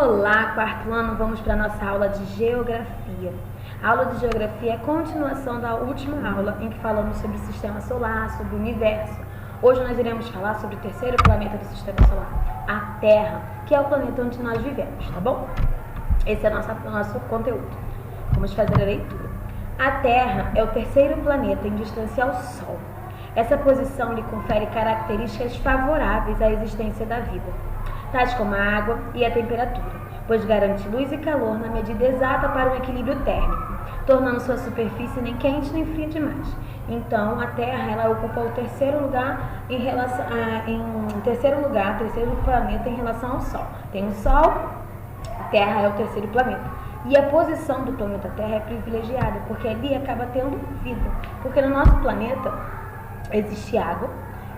Olá, quarto ano, vamos para a nossa aula de Geografia. A aula de Geografia é a continuação da última aula em que falamos sobre o Sistema Solar, sobre o Universo. Hoje nós iremos falar sobre o terceiro planeta do Sistema Solar, a Terra, que é o planeta onde nós vivemos, tá bom? Esse é o nosso conteúdo. Vamos fazer a leitura. A Terra é o terceiro planeta em distância ao Sol. Essa posição lhe confere características favoráveis à existência da vida, tais como a água e a temperatura, pois garante luz e calor na medida exata para um equilíbrio térmico, tornando sua superfície nem quente nem fria demais. Então, a Terra ela ocupa o terceiro planeta em relação ao Sol. Tem o Sol, a Terra é o terceiro planeta. E a posição do planeta Terra é privilegiada, porque ali acaba tendo vida. Porque no nosso planeta existe água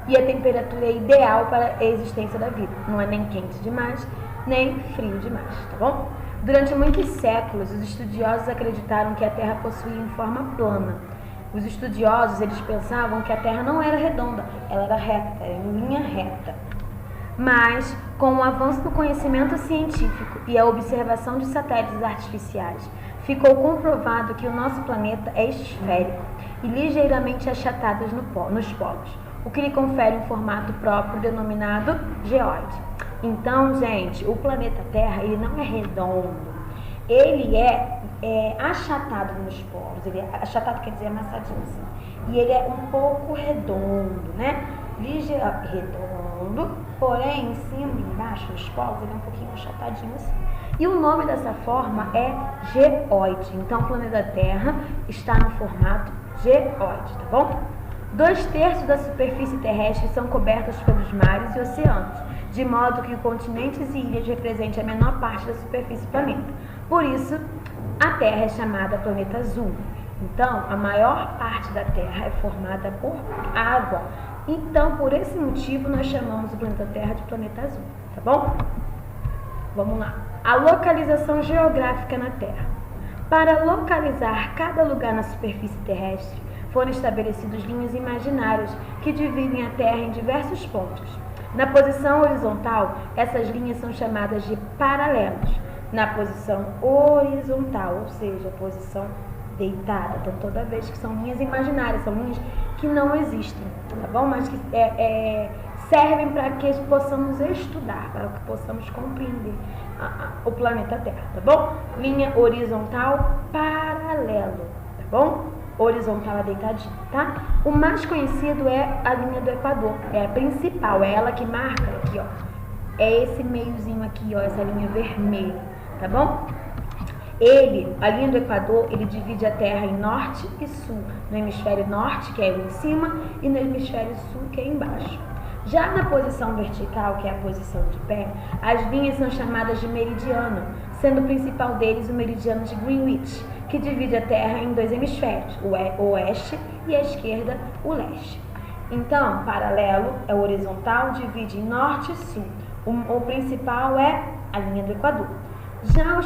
e a temperatura é ideal para a existência da vida. Não é nem quente demais, nem frio demais, tá bom? Durante muitos séculos, os estudiosos acreditaram que a Terra possuía forma plana. Os estudiosos, eles pensavam que a Terra não era redonda, ela era reta, era em linha reta. Mas, com o avanço do conhecimento científico e a observação de satélites artificiais, ficou comprovado que o nosso planeta é esférico e ligeiramente achatado nos polos, o que lhe confere um formato próprio denominado geóide. Então, gente, o planeta Terra ele não é redondo, ele é achatado nos polos, achatado quer dizer amassadinho assim, e ele é um pouco redondo, né? Redondo, porém em cima e embaixo nos polos ele é um pouquinho achatadinho assim. E o nome dessa forma é geóide. Então o planeta Terra está no formato geóide, tá bom? 2/3 da superfície terrestre são cobertas pelos mares e oceanos, de modo que continentes e ilhas representem a menor parte da superfície do planeta. Por isso, a Terra é chamada planeta azul. Então, a maior parte da Terra é formada por água. Então, por esse motivo, nós chamamos o planeta Terra de planeta azul, tá bom? Vamos lá. A localização geográfica na Terra. Para localizar cada lugar na superfície terrestre, foram estabelecidas linhas imaginárias que dividem a Terra em diversos pontos. Na posição horizontal, essas linhas são chamadas de paralelos. Na posição horizontal, ou seja, a posição deitada. Então, toda vez que são linhas imaginárias, são linhas que não existem, tá bom? Mas que servem para que possamos estudar, para que possamos compreender o planeta Terra, tá bom? Linha horizontal, paralelo, tá bom? Horizontal é deitadinho, tá? O mais conhecido é a linha do Equador, é a principal, é ela que marca aqui, ó. É esse meiozinho aqui, ó, essa linha vermelha, tá bom? A linha do Equador, ele divide a Terra em norte e sul, no hemisfério norte, que é em cima, e no hemisfério sul, que é embaixo. Já na posição vertical, que é a posição de pé, as linhas são chamadas de meridiano, sendo o principal deles o meridiano de Greenwich, que divide a Terra em dois hemisférios, o oeste e a esquerda, o leste. Então, paralelo é o horizontal, divide em norte e sul. O principal é a linha do Equador. Já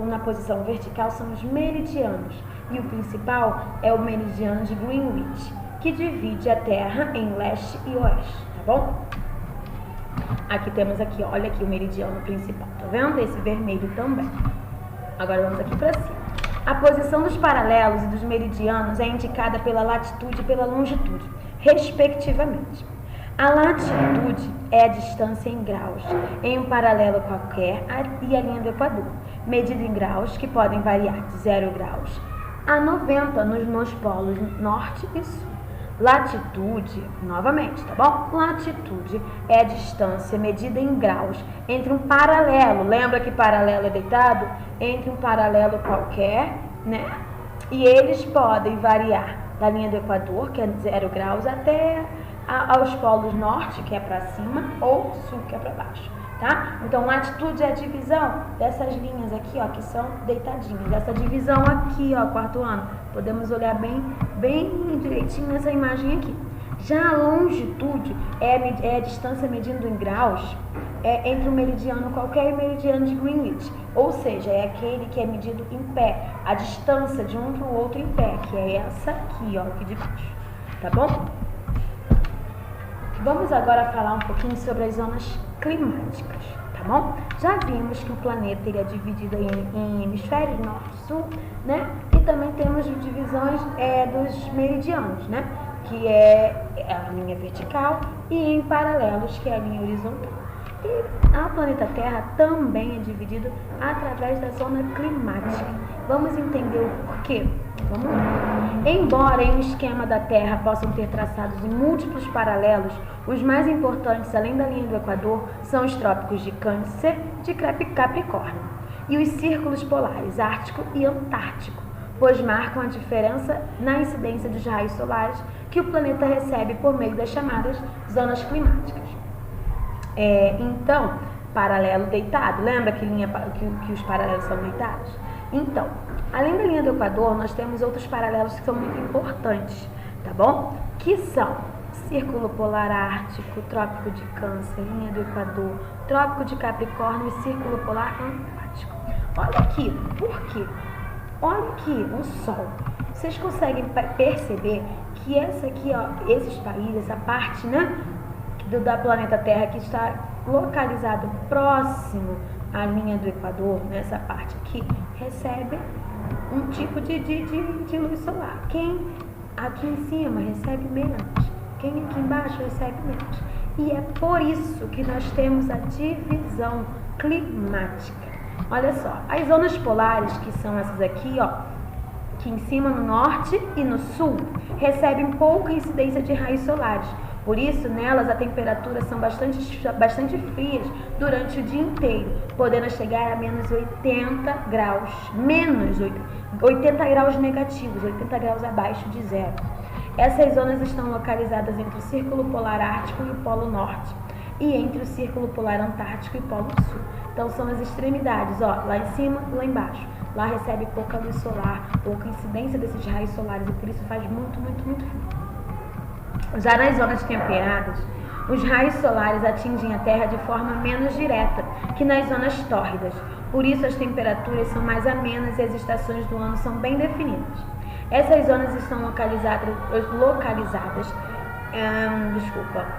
na posição vertical são os meridianos, e o principal é o meridiano de Greenwich, que divide a Terra em leste e oeste, tá bom? Aqui temos aqui, olha aqui o meridiano principal, tá vendo? Esse vermelho também. Agora vamos aqui para cima. A posição dos paralelos e dos meridianos é indicada pela latitude e pela longitude, respectivamente. A latitude é a distância em graus em um paralelo qualquer e a linha do Equador, medida em graus que podem variar de 0 graus a 90 nos polos norte e sul. Latitude, novamente, tá bom? Latitude é a distância medida em graus entre um paralelo, lembra que paralelo é deitado? Entre um paralelo qualquer, né? E eles podem variar da linha do Equador, que é 0 graus, até aos polos norte, que é para cima, ou sul, que é para baixo, tá? Então, latitude é a divisão dessas linhas aqui, ó, que são deitadinhas. Essa divisão aqui, ó, quarto ano, podemos olhar bem direitinho nessa imagem aqui. Já a longitude é a distância medindo em graus entre um meridiano qualquer e o meridiano de Greenwich, ou seja, é aquele que é medido em pé, a distância de um para o outro em pé, que é essa aqui, ó, aqui de baixo, tá bom? Vamos agora falar um pouquinho sobre as zonas climáticas, tá tá bom? Já vimos que o planeta ele é dividido em hemisférios norte e sul, né? E também temos divisões dos meridianos, né? Que é a linha vertical, e em paralelos, que é a linha horizontal. E o planeta Terra também é dividido através da zona climática. Vamos entender o porquê? Vamos lá. Embora em um esquema da Terra possam ter traçados em múltiplos paralelos, os mais importantes, além da linha do Equador, são os trópicos de Câncer e de Capricórnio, e os círculos polares Ártico e Antártico, pois marcam a diferença na incidência dos raios solares que o planeta recebe por meio das chamadas zonas climáticas. Então, paralelo deitado, lembra que os paralelos são deitados? Então, além da linha do Equador, nós temos outros paralelos que são muito importantes, tá bom? Que são Círculo Polar Ártico, Trópico de Câncer, linha do Equador, Trópico de Capricórnio e Círculo Polar Antártico. Olha aqui, por quê? Olha aqui o Sol. Vocês conseguem perceber que essa aqui, ó, esses países, essa parte, né, da planeta Terra que está localizado próximo à linha do Equador, nessa parte aqui, recebe um tipo de luz solar. Quem aqui em cima recebe menos, quem aqui embaixo recebe menos. E é por isso que nós temos a divisão climática. Olha só, as zonas polares, que são essas aqui, ó, que em cima no norte e no sul, recebem pouca incidência de raios solares. Por isso, nelas, as temperaturas são bastante frias durante o dia inteiro, podendo chegar a menos 80 graus, menos 80 graus negativos, 80 graus abaixo de zero. Essas zonas estão localizadas entre o Círculo Polar Ártico e o Polo Norte, e entre o Círculo Polar Antártico e o Polo Sul. Então, são as extremidades, ó, lá em cima e lá embaixo. Lá recebe pouca luz solar, pouca incidência desses raios solares, e por isso faz muito frio. Já nas zonas temperadas, os raios solares atingem a Terra de forma menos direta que nas zonas tórridas. Por isso, as temperaturas são mais amenas e as estações do ano são bem definidas. Essas zonas estão localizadas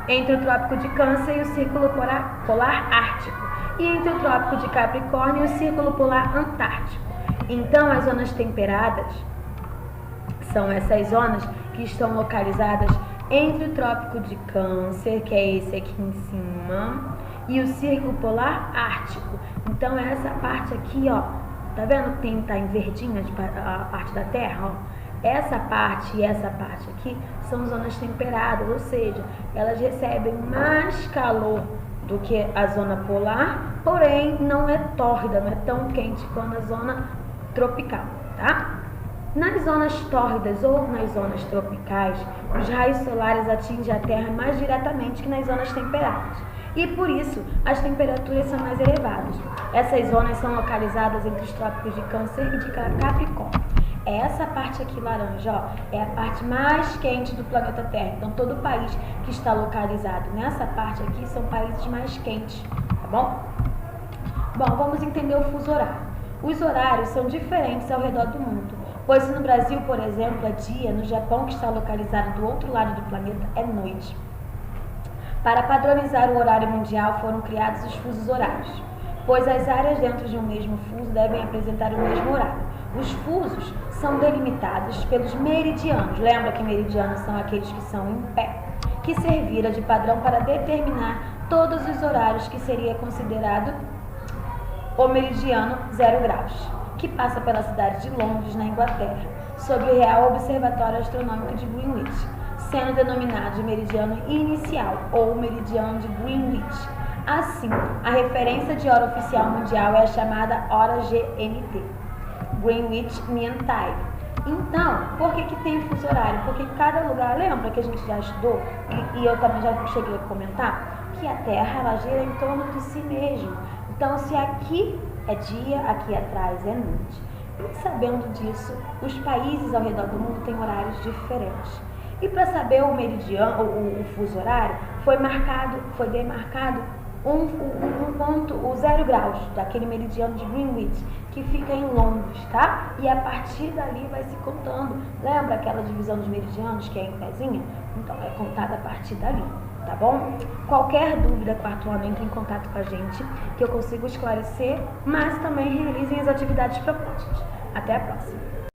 entre o Trópico de Câncer e o Círculo Polar Ártico, e entre o Trópico de Capricórnio e o Círculo Polar Antártico. Então, as zonas temperadas são essas zonas que estão localizadas entre o Trópico de Câncer, que é esse aqui em cima, e o Círculo Polar Ártico. Então, é essa parte aqui, ó, tá vendo que tá em verdinha a parte da Terra, ó? Essa parte e essa parte aqui são zonas temperadas, ou seja, elas recebem mais calor do que a zona polar, porém não é tórrida, não é tão quente quanto a zona tropical, tá? Nas zonas tórridas ou nas zonas tropicais, os raios solares atingem a Terra mais diretamente que nas zonas temperadas, e por isso as temperaturas são mais elevadas. Essas zonas são localizadas entre os trópicos de Câncer e de Capricórnio. Essa parte aqui laranja, ó, é a parte mais quente do planeta Terra. Então, todo país que está localizado nessa parte aqui são países mais quentes, tá bom? Bom, vamos entender o fuso horário. Os horários são diferentes ao redor do mundo, pois se no Brasil, por exemplo, é dia, no Japão, que está localizado do outro lado do planeta, é noite. Para padronizar o horário mundial, foram criados os fusos horários, pois as áreas dentro de um mesmo fuso devem apresentar o mesmo horário. Os fusos são delimitados pelos meridianos. Lembra que meridianos são aqueles que são em pé, que serviram de padrão para determinar todos os horários, que seria considerado o meridiano 0 graus, que passa pela cidade de Londres, na Inglaterra, sob o Real Observatório Astronômico de Greenwich, sendo denominado de meridiano inicial ou meridiano de Greenwich. Assim, a referência de hora oficial mundial é a chamada hora GMT, Greenwich Mean Time. Então, por que tem fuso horário? Porque cada lugar, lembra que a gente já estudou, e eu também já cheguei a comentar, que a Terra ela gira em torno de si mesma. Então, se aqui é dia, aqui atrás é noite. E sabendo disso, os países ao redor do mundo têm horários diferentes. E para saber o meridiano, o fuso horário, foi demarcado um ponto, o 0 graus, daquele meridiano de Greenwich, que fica em Londres, tá? E a partir dali vai se contando. Lembra aquela divisão dos meridianos que é em pezinha? Então é contada a partir dali, tá bom? Qualquer dúvida, quarto ano, entre em contato com a gente, que eu consigo esclarecer, mas também realizem as atividades propostas. Até a próxima!